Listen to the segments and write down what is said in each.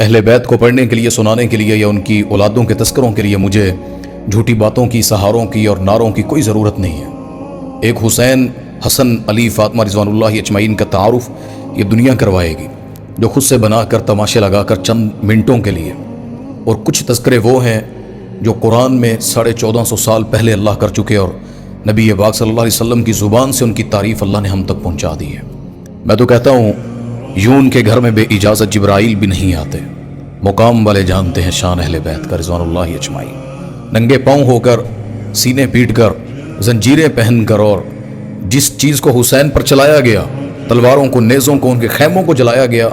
اہل بیت کو پڑھنے کے لیے، سنانے کے لیے یا ان کی اولادوں کے تذکروں کے لیے مجھے جھوٹی باتوں کی، سہاروں کی اور نعروں کی کوئی ضرورت نہیں ہے۔ ایک حسین، حسن، علی، فاطمہ رضوان اللہ اجمعین کا تعارف یہ دنیا کروائے گی، جو خود سے بنا کر تماشے لگا کر چند منٹوں کے لیے، اور کچھ تذکرے وہ ہیں جو قرآن میں 1450 سال پہلے اللہ کر چکے، اور نبی پاک صلی اللہ علیہ وسلم کی زبان سے ان کی تعریف اللہ نے ہم تک پہنچا دی ہے۔ میں تو کہتا ہوں یوں ان کے گھر میں بے اجازت جبرائیل بھی نہیں آتے۔ مقام والے جانتے ہیں شان اہل بیت کا رضوان اللہ اجمعین۔ ننگے پاؤں ہو کر، سینے پیٹ کر، زنجیریں پہن کر، اور جس چیز کو حسین پر چلایا گیا، تلواروں کو، نیزوں کو، ان کے خیموں کو جلایا گیا،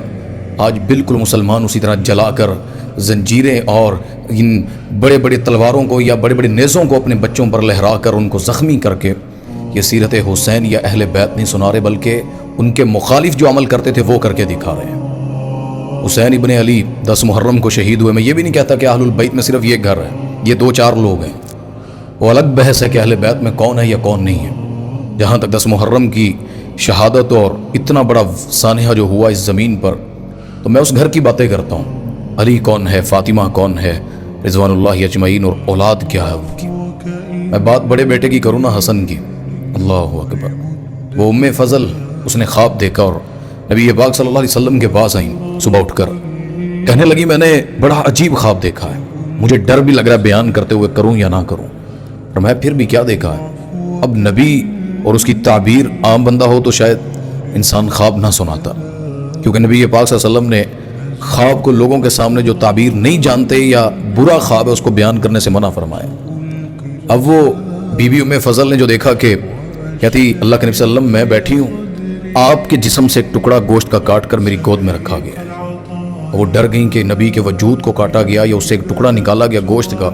آج بالکل مسلمان اسی طرح جلا کر زنجیریں اور ان بڑے بڑے تلواروں کو یا بڑے بڑے نیزوں کو اپنے بچوں پر لہرا کر ان کو زخمی کر کے یہ سیرت حسین یا اہل بیت نہیں سنا رہے، بلکہ ان کے مخالف جو عمل کرتے تھے وہ کر کے دکھا رہے ہیں۔ حسین ابن علی 10 محرم کو شہید ہوئے۔ میں یہ بھی نہیں کہتا کہ اہل البیت میں صرف یہ گھر ہے، یہ 2-4 لوگ ہیں، وہ الگ بحث ہے کہ اہل بیت میں کون ہے یا کون نہیں ہے۔ جہاں تک 10 محرم کی شہادت اور اتنا بڑا سانحہ جو ہوا اس زمین پر، تو میں اس گھر کی باتیں کرتا ہوں۔ علی کون ہے، فاطمہ کون ہے رضوان اللہ اجمعین، اور اولاد کیا ہے ان کی۔ میں بات بڑے بیٹے کی کروں نا، حسن کی، اللہ اکبر۔ وہ ام فضل، اس نے خواب دیکھا اور نبی پاک صلی اللہ علیہ وسلم کے پاس آئیں صبح اٹھ کر، کہنے لگی میں نے بڑا عجیب خواب دیکھا ہے، مجھے ڈر بھی لگ رہا ہے بیان کرتے ہوئے کروں یا نہ کروں۔ اور میں پھر بھی کیا دیکھا ہے؟ اب نبی اور اس کی تعبیر عام بندہ ہو تو شاید انسان خواب نہ سناتا، کیونکہ نبی پاک صلی اللہ علیہ وسلم نے خواب کو لوگوں کے سامنے جو تعبیر نہیں جانتے یا برا خواب ہے اس کو بیان کرنے سے منع فرمایا۔ اب وہ بی بی ام فضل نے جو دیکھا کہ کہتی اللہ کے نبی صلی اللہ علیہ وسلم میں بیٹھی ہوں، آپ کے جسم سے ایک ٹکڑا گوشت کا کاٹ کر میری گود میں رکھا گیا ہے۔ وہ ڈر گئیں کہ نبی کے وجود کو کاٹا گیا یا اس سے ایک ٹکڑا نکالا گیا گوشت کا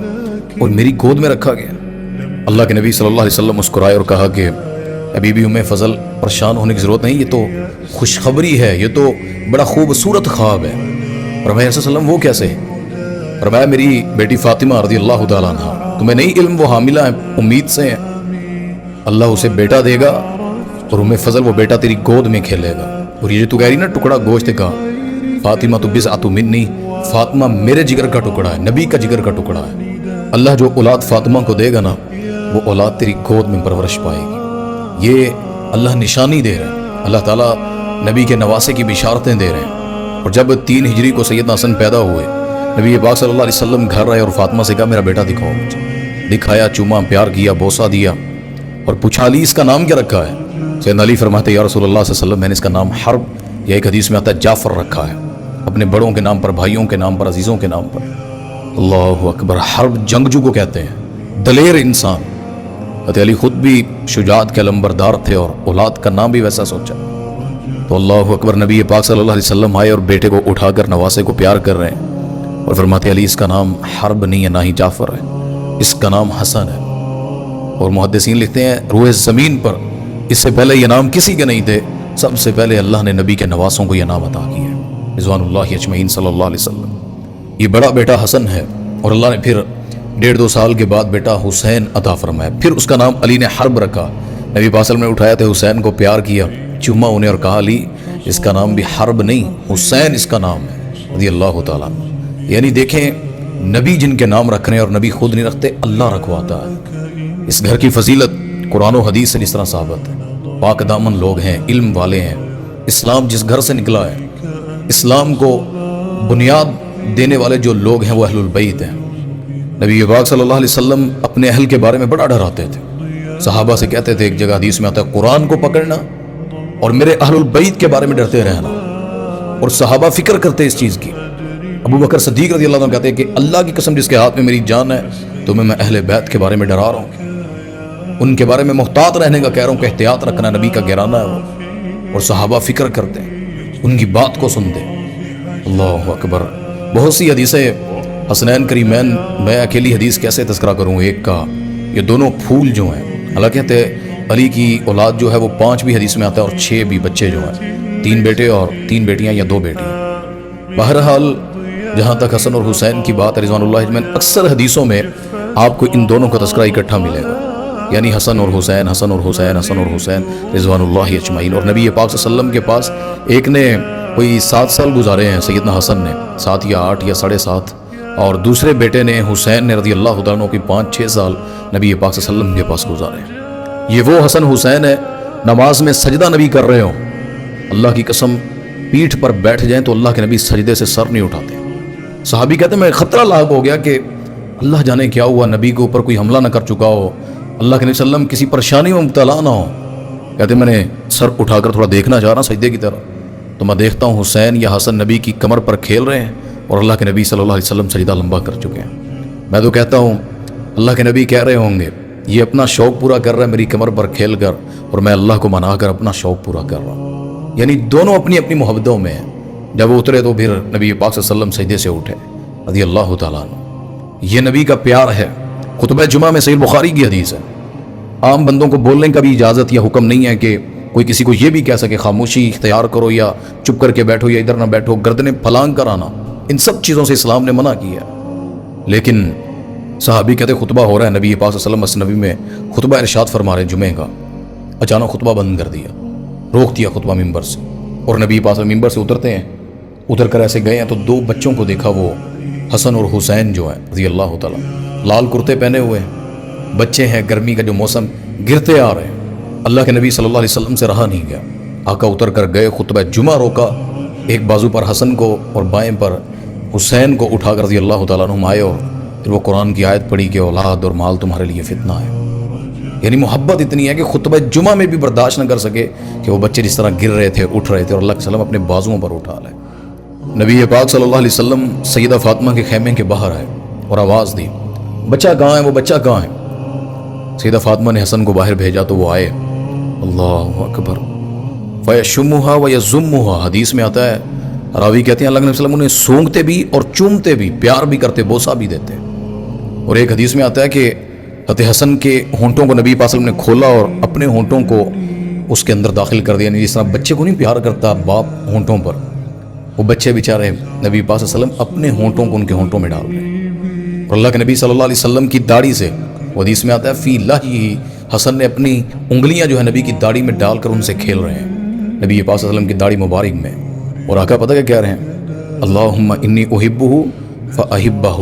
اور میری گود میں رکھا گیا۔ اللہ کے نبی صلی اللہ علیہ وسلم مسکرائے اور کہا کہ بی بی ام فضل پریشان ہونے کی ضرورت نہیں، یہ تو خوشخبری ہے، یہ تو بڑا خوبصورت خواب ہے۔ فرمایا صلی اللہ علیہ وسلم وہ کیسے؟ فرمایا میری بیٹی فاطمہ رضی اللہ تعالیٰ عنہ، تمہیں نہیں علم وہ حاملہ ہے، امید سے ہیں، اللہ اسے بیٹا دے گا اور ام فضل وہ بیٹا تیری گود میں کھیلے گا۔ اور یہ جو تو کہہ رہی نا ٹکڑا گوشت کا، فاطمہ تو بضعۃ منی، فاطمہ میرے جگر کا ٹکڑا ہے، نبی کا جگر کا ٹکڑا ہے۔ اللہ جو اولاد فاطمہ کو دے گا نا، وہ اولاد تیری گود میں پرورش پائے گی۔ یہ اللہ نشانی دے رہے ہیں، اللہ تعالیٰ نبی کے نواسے کی بشارتیں دے رہے ہیں۔ اور جب 3 ہجری کو سیدنا حسن پیدا ہوئے، نبی پاک صلی اللہ علیہ وسلم گھر آئے اور فاطمہ سے کہا میرا بیٹا دکھاؤ مجھے۔ دکھایا، چوما، پیار کیا، بوسہ دیا اور پوچھا علی اس کا نام کیا رکھا ہے؟ سیدنا علی فرماتے یا رسول اللہ صلی اللہ علیہ وسلم میں نے اس کا نام حرب، یا ایک حدیث میں آتا ہے جعفر رکھا ہے، اپنے بڑوں کے نام پر، بھائیوں کے نام پر، عزیزوں کے نام پر۔ اللہ اکبر۔ حرب جنگجو کو کہتے ہیں، دلیر انسان۔ حضرت علی خود بھی شجاعت کے علمبردار تھے اور اولاد کا نام بھی ویسا سوچا۔ تو اللہ اکبر، نبی پاک صلی اللہ علیہ وسلم آئے اور بیٹے کو اٹھا کر نواسے کو پیار کر رہے ہیں اور فرماتے علی اس کا نام حرب نہیں ہے، نہ ہی جعفر ہے، اس کا نام حسن ہے۔ اور محدثین لکھتے ہیں روح زمین پر اس سے پہلے یہ نام کسی کے نہیں تھے، سب سے پہلے اللہ نے نبی کے نواسوں کو یہ نام عطا کیا ہے رضوان اللہ اجمعین صلی اللہ علیہ وسلم۔ یہ بڑا بیٹا حسن ہے اور اللہ نے پھر 1.5-2 سال کے بعد بیٹا حسین عطا فرمایا، پھر اس کا نام علی نے حرب رکھا۔ نبی پاک صلی اللہ علیہ وسلم نے اٹھایا تھے حسین کو، پیار کیا، چوما انہیں اور کہا علی اس کا نام بھی حرب نہیں، حسین اس کا نام ہے رضی اللہ تعالیٰ۔ یعنی دیکھیں نبی جن کے نام رکھ رہے ہیں، اور نبی خود نہیں رکھتے، اللہ رکھواتا ہے۔ اس گھر کی فضیلت قرآن و حدیث سے جس طرح ثابت ہے، پاک دامن لوگ ہیں، علم والے ہیں، اسلام جس گھر سے نکلا ہے، اسلام کو بنیاد دینے والے جو لوگ ہیں وہ اہل البیت ہیں۔ نبی پاک صلی اللہ علیہ وسلم اپنے اہل کے بارے میں بڑا ڈراتے تھے، صحابہ سے کہتے تھے، ایک جگہ حدیث میں آتا ہے قرآن کو پکڑنا اور میرے اہل البیت کے بارے میں ڈرتے رہنا۔ اور صحابہ فکر کرتے اس چیز کی۔ ابو بکر صدیق رضی اللہ عنہ کہتے ہیں کہ اللہ کی قسم جس کے ہاتھ میں میری جان ہے، تو میں اہل بیت کے بارے میں ڈرا رہا ہوں، ان کے بارے میں محتاط رہنے کا کہہ رہا ہوں کہ احتیاط رکھنا، نبی کا گھرانہ ہے وہ۔ اور صحابہ فکر کرتے ہیں، ان کی بات کو سنتے ہیں۔ اللہ اکبر۔ بہت سی حدیثیں حسنین کریمین، میں اکیلی حدیث کیسے تذکرہ کروں ایک کا، یہ دونوں پھول جو ہیں، اللہ کہتے ہیں علی کی اولاد جو ہے وہ 5 بھی حدیث میں آتا ہے اور 6 بھی بچے جو ہیں، 3 بیٹے اور 3 بیٹیاں یا 2 بیٹیاں۔ بہرحال جہاں تک حسن اور حسین کی بات ہے رضوان اللہ اجمعین، اکثر حدیثوں میں آپ کو ان دونوں کا تذکرہ اکٹھا ملے گا، یعنی حسن اور حسین، حسن اور حسین، حسن اور حسین رضوان اللہ اجمعین۔ اور نبی پاک صلی اللہ علیہ وسلم کے پاس ایک نے کوئی 7 سال گزارے ہیں سیدنا حسن نے، 7 یا 8 یا 7.5، اور دوسرے بیٹے نے حسین نے رضی اللہ تعالیٰ عنہ کی 5-6 سال نبی پاک صلی اللہ علیہ وسلم کے پاس گزارے ہیں۔ یہ وہ حسن حسین ہے نماز میں سجدہ نبی کر رہے ہوں، اللہ کی قسم پیٹھ پر بیٹھ جائیں تو اللہ کے نبی سجدے سے سر نہیں اٹھاتے۔ صحابی کہتے ہیں میں خطرہ لاحق ہو گیا کہ اللہ جانے کیا ہوا، نبی کے اوپر کوئی حملہ نہ کر چکا ہو، اللہ کے نبی صلی اللہ علیہ وسلم کسی پریشانی میں مبتلا نہ ہو۔ کہتے ہیں میں نے سر اٹھا کر تھوڑا دیکھنا چاہ رہا سجدے کی طرح، تو میں دیکھتا ہوں حسین یا حسن نبی کی کمر پر کھیل رہے ہیں اور اللہ کے نبی صلی اللہ علیہ وسلم سجدہ لمبا کر چکے ہیں۔ میں تو کہتا ہوں اللہ کے نبی کہہ رہے ہوں گے یہ اپنا شوق پورا کر رہا ہے میری کمر پر کھیل کر، اور میں اللہ کو منا کر اپنا شوق پورا کر رہا ہوں۔ یعنی دونوں اپنی اپنی محبتوں میں ہیں۔ جب وہ اترے تو پھر نبی پاک صلی اللہ علیہ وسلم سجدے سے اٹھے رضی اللہ تعالیٰ عنہ۔ یہ نبی کا پیار ہے۔ خطبہ جمعہ میں صحیح بخاری کی حدیث ہے، عام بندوں کو بولنے کا بھی اجازت یا حکم نہیں ہے کہ کوئی کسی کو یہ بھی کہہ سکے خاموشی اختیار کرو یا چپ کر کے بیٹھو یا ادھر نہ بیٹھو، گردنیں پھلانگ کر آنا، ان سب چیزوں سے اسلام نے منع کیا ہے۔ لیکن صحابی کہتے خطبہ ہو رہا ہے، نبی پاک صلی اللہ علیہ وسلم نبی میں خطبہ ارشاد فرما رہے جمعے کا، اچانک خطبہ بند کر دیا، روک دیا خطبہ ممبر سے، اور نبی پاک ممبر سے اترتے ہیں، اتر کر ایسے گئے ہیں تو 2 بچوں کو دیکھا، وہ حسن اور حسین جو ہیں رضی اللہ تعالیٰ، لال کرتے پہنے ہوئے ہیں، بچے ہیں، گرمی کا جو موسم، گرتے آ رہے ہیں۔ اللہ کے نبی صلی اللہ علیہ وسلم سے رہا نہیں گیا، آقا اتر کر گئے، خطبہ جمعہ روکا، ایک بازو پر حسن کو اور بائیں پر حسین کو اٹھا کر رضی اللہ تعالیٰ عنہ آئے، اور پھر وہ قرآن کی آیت پڑھی کہ اولاد اور مال تمہارے لیے فتنہ ہے۔ یعنی محبت اتنی ہے کہ خطبہ جمعہ میں بھی برداشت نہ کر سکے کہ وہ بچے جس طرح گر رہے تھے، اٹھ رہے تھے، اور اللہ کے وسلم اپنے بازوؤں پر اٹھا لے۔ نبی پاک صلی اللہ علیہ وسلم سیدہ فاطمہ کے خیمے کے باہر آئے اور آواز دی بچہ کہاں ہے، وہ بچہ کہاں ہے؟ سیدہ فاطمہ نے حسن کو باہر بھیجا تو وہ آئے، اللہ اکبر، فَيَشُمُّهَا وَيَزُمُّهَا، حدیث میں آتا ہے، راوی کہتے ہیں اللہ کے نبی صلی اللہ علیہ وسلم انہیں سونگتے بھی اور چومتے بھی، پیار بھی کرتے، بوسہ بھی دیتے۔ اور ایک حدیث میں آتا ہے کہ حضرت حسن کے ہونٹوں کو نبی پاک صلی اللہ علیہ وسلم نے کھولا اور اپنے ہونٹوں کو اس کے اندر داخل کر دیا، جس طرح بچے کو نہیں پیار کرتا باپ ہونٹوں پر، وہ بچے بیچارے نبی پاک صلی اللہ علیہ وسلم اپنے ہونٹوں کو ان کے ہونٹوں میں ڈال رہے ہیں۔ اور اللہ کے نبی صلی اللہ علیہ وسلم کی داڑھی سے، وہ حدیث میں آتا ہے فی لحیہ، حسن نے اپنی انگلیاں جو ہے نبی کی داڑھی میں ڈال کر ان سے کھیل رہے ہیں، نبی پاک صلی اللہ علیہ وسلم کی داڑھی مبارک میں۔ اور آقا پتہ کیا کہہ رہے ہیں، اللہم انی احبہ فاحبہ،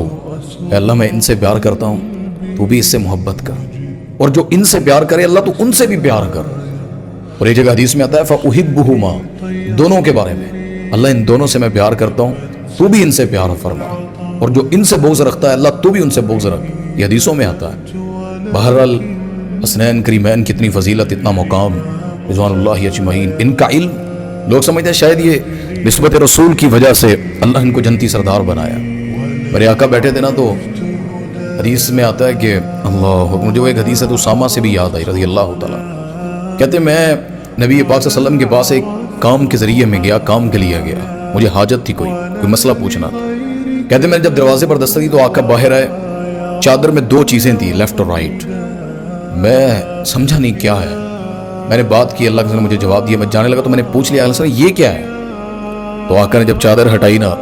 اے اللہ میں ان سے پیار کرتا ہوں تو بھی اس سے محبت کر، اور جو ان سے پیار کرے اللہ تو ان سے بھی پیار کر۔ اور ایک جگہ حدیث میں آتا ہے فاحبہما، دونوں کے بارے میں، اللہ ان دونوں سے میں پیار کرتا ہوں تو بھی ان سے پیار فرما، اور جو ان سے بغض رکھتا ہے اللہ تو بھی ان سے بغض رکھ، یہ حدیثوں میں آتا ہے۔ بہرحال حسنین کریمین کی اتنی فضیلت، اتنا مقام، رضوان اللہ اجمعین، ان کا علم لوگ سمجھتے ہیں شاید یہ نسبت رسول کی وجہ سے اللہ ان کو جنتی سردار بنایا۔ میرے آقا بیٹھے تھے نا تو حدیث میں آتا ہے کہ اللہ، مجھے وہ ایک حدیث ہے تو اسامہ سے بھی یاد آئی رضی اللہ تعالیٰ، کہتے میں نبی پاک صلی اللہ علیہ وسلم کے پاس ایک کام کے ذریعے میں گیا، کام کے لیے گیا، مجھے حاجت تھی، کوئی مسئلہ پوچھنا تھا۔ کہتے میں جب دروازے پر دستک دی تو آقا باہر آئے، چادر میں 2 چیزیں تھیں، لیفٹ اور رائٹ، میں سمجھا نہیں کیا ہے، میں نے بات کی، اللہ کے نے مجھے جواب دیا، میں جانے لگا تو میں نے پوچھ لیا اللہ یہ کیا ہے؟ تو آقا نے جب چادر ہٹائی نا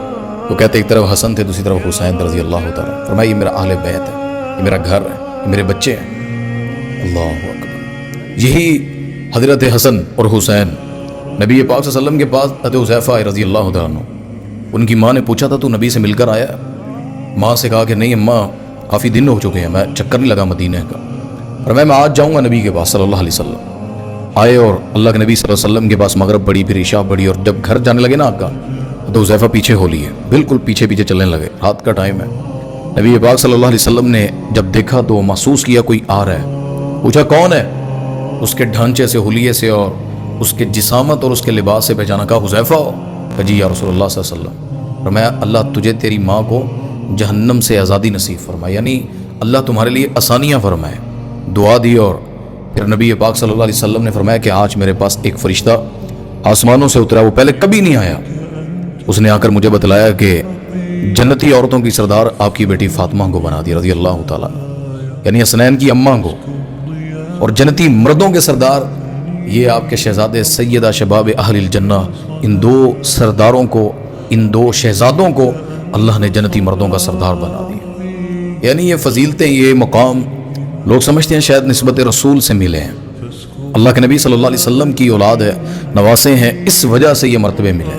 تو کہتے ایک طرف حسن تھے دوسری طرف حسین رضی اللہ تعالیٰ، فرمایا یہ میرا اہل بیت ہے، یہ میرا گھر ہے، یہ میرے بچے ہیں۔ اللہ اکبر۔ یہی حضرت حسن اور حسین نبی پاک صلی اللہ علیہ وسلم کے پاس حضرت حذیفہ رضی اللہ تعالیٰ عنہ، ان کی ماں نے پوچھا تھا تو نبی سے مل کر آیا؟ ماں سے کہا کہ نہیں اماں کافی دن ہو چکے ہیں، میں چکر نہیں لگا مدینہ کا، فرمایا میں آج جاؤں گا نبی کے پاس صلی اللہ علیہ وسلم۔ آئے اور اللہ کے نبی صلی اللہ علیہ وسلم کے پاس مغرب پڑھی، پھر عشاء پڑھی، اور جب گھر جانے لگے نا آقا تو حذیفہ پیچھے ہو لیے، بالکل پیچھے پیچھے چلنے لگے، رات کا ٹائم ہے۔ نبی پاک صلی اللہ علیہ وسلم نے جب دیکھا تو محسوس کیا کوئی آ رہا ہے، پوچھا کون ہے؟ اس کے ڈھانچے سے، حلیے سے اور اس کے جسامت اور اس کے لباس سے پہچانا، کہا حذیفہ ہو؟ کہ جی یا رسول اللہ صلی اللہ علیہ وسلم۔ فرمایا اللہ تجھے تیری ماں کو جہنم سے آزادی نصیب فرمائے، یعنی اللہ تمہارے لیے آسانیاں فرمائے، دعا دی۔ اور پھر نبی پاک صلی اللہ علیہ وسلم نے فرمایا کہ آج میرے پاس ایک فرشتہ آسمانوں سے اترا، وہ پہلے کبھی نہیں آیا، اس نے آ کر مجھے بتلایا کہ جنتی عورتوں کی سردار آپ کی بیٹی فاطمہ کو بنا دی رضی اللہ تعالیٰ، یعنی حسنین کی اماں کو، اور جنتی مردوں کے سردار یہ آپ کے شہزادے سیدہ شباب اہل الجنہ، ان 2 سرداروں کو، ان 2 شہزادوں کو اللہ نے جنتی مردوں کا سردار بنا دیا۔ یعنی یہ فضیلتیں، یہ مقام لوگ سمجھتے ہیں شاید نسبت رسول سے ملے ہیں، اللہ کے نبی صلی اللہ علیہ وسلم کی اولاد ہے، نواسے ہیں، اس وجہ سے یہ مرتبے ملے،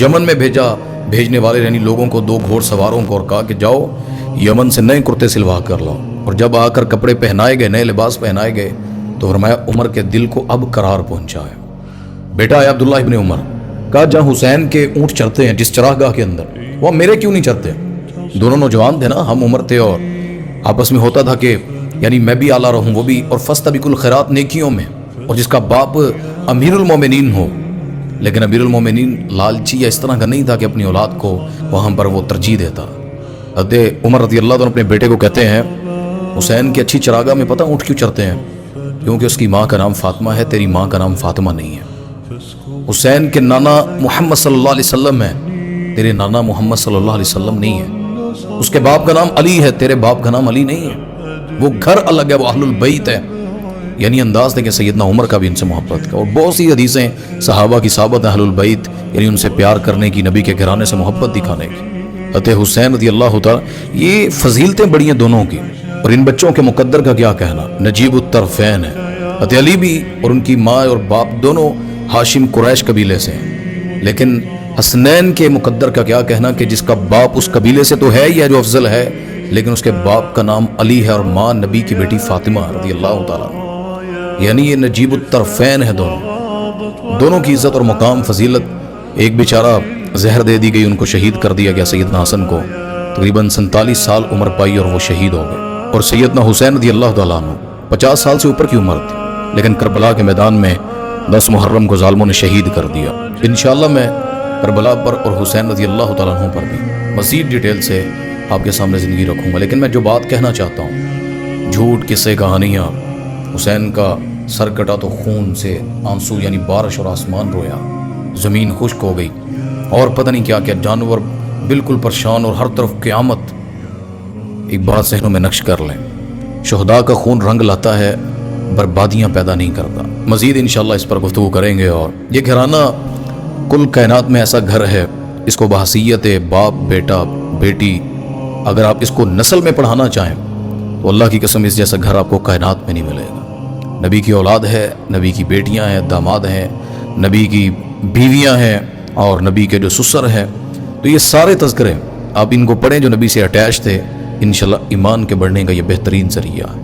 یمن میں بھیجنے والے یعنی لوگوں کو 2 گھوڑ سواروں کو اور کہا کہ جاؤ یمن سے نئے کرتے سلوا کر لاؤ. اور جب آ کر کپڑے پہنائے گئے، نئے لباس پہنائے گئے تو فرمایا عمر کے دل کو اب قرار پہنچا ہے. بیٹا ہے عبداللہ ابن عمر، کہا جہاں حسین کے اونٹ چرتے ہیں جس چراگاہ کے اندر، وہ میرے کیوں نہیں چرتے؟ دونوں نوجوان تھے نا، ہم عمر تھے، اور آپس میں ہوتا تھا کہ یعنی میں بھی اعلیٰ رہوں وہ بھی، اور فاستبقوا الخیرات نیکیوں میں. اور جس کا باپ امیر المومنین ہو، لیکن امیر المومنین لالچی یا اس طرح کا نہیں تھا کہ اپنی اولاد کو وہاں پر وہ ترجیح دیتا. حضرت عمر رضی اللہ عنہ اپنے بیٹے کو کہتے ہیں حسین کی اچھی چراگاہ میں پتہ اونٹ کیوں چرتے ہیں؟ کیونکہ اس کی ماں کا نام فاطمہ ہے، تیری ماں کا نام فاطمہ نہیں ہے. حسین کے نانا محمد صلی اللہ علیہ وسلم ہے، تیرے نانا محمد صلی اللہ علیہ وسلم نہیں ہے. اس کے باپ کا نام علی ہے، تیرے باپ کا نام علی نہیں ہے. وہ گھر الگ ہے، وہ اہل البیت ہے. یعنی انداز دیکھیں سیدنا عمر کا بھی ان سے محبت کا. اور بہت سی حدیثیں صحابہ کی ثابت اہل البیت یعنی ان سے پیار کرنے کی، نبی کے گھرانے سے محبت دکھانے کی. حضرت حسین رضی اللہ تعالی، یہ فضیلتیں بڑی ہیں دونوں کی. اور ان بچوں کے مقدر کا کیا کہنا، نجیب الطرفین ہے. حضرت علی بھی اور ان کی ماں اور باپ دونوں ہاشم قریش قبیلے سے ہیں. لیکن حسنین کے مقدر کا کیا کہنا کہ جس کا باپ اس قبیلے سے تو ہے ہی ہے جو افضل ہے، لیکن اس کے باپ کا نام علی ہے اور ماں نبی کی بیٹی فاطمہ رضی اللہ تعالیٰ. یعنی یہ نجیب الطرفین ہے دونوں کی عزت اور مقام فضیلت. ایک بیچارہ زہر دے دی گئی، ان کو شہید کر دیا گیا سیدنا حسن کو. تقریباً 47 سال عمر پائی اور وہ شہید ہو گئے. اور سیدنا حسین رضی اللہ تعالیٰ عنہ 50 سال سے اوپر کی عمر تھی، لیکن کربلا کے میدان میں 10 محرم کو ظالموں نے شہید کر دیا. انشاءاللہ میں کربلا پر اور حسین رضی اللہ تعالیٰ عنہ پر بھی مزید ڈیٹیل سے آپ کے سامنے زندگی رکھوں گا. لیکن میں جو بات کہنا چاہتا ہوں، جھوٹ قصے کہانیاں، حسین کا سر کٹا تو خون سے آنسو یعنی بارش اور آسمان رویا، زمین خشک ہو گئی، اور پتہ نہیں کیا کیا، جانور بالکل پریشان اور ہر طرف قیامت. ایک بات ذہنوں میں نقش کر لیں، شہداء کا خون رنگ لاتا ہے، بربادیاں پیدا نہیں کرتا. مزید انشاءاللہ اس پر گفتگو کریں گے. اور یہ گھرانہ کل کائنات میں ایسا گھر ہے، اس کو بحیثیت باپ بیٹا بیٹی اگر آپ اس کو نسل میں پڑھانا چاہیں تو اللہ کی قسم اس جیسا گھر آپ کو کائنات میں نہیں ملے گا. نبی کی اولاد ہے، نبی کی بیٹیاں ہیں، داماد ہیں، نبی کی بیویاں ہیں اور نبی کے جو سسر ہیں. تو یہ سارے تذکرے آپ ان کو پڑھیں جو نبی سے اٹیچ تھے. انشاءاللہ ایمان کے بڑھنے کا یہ بہترین ذریعہ ہے.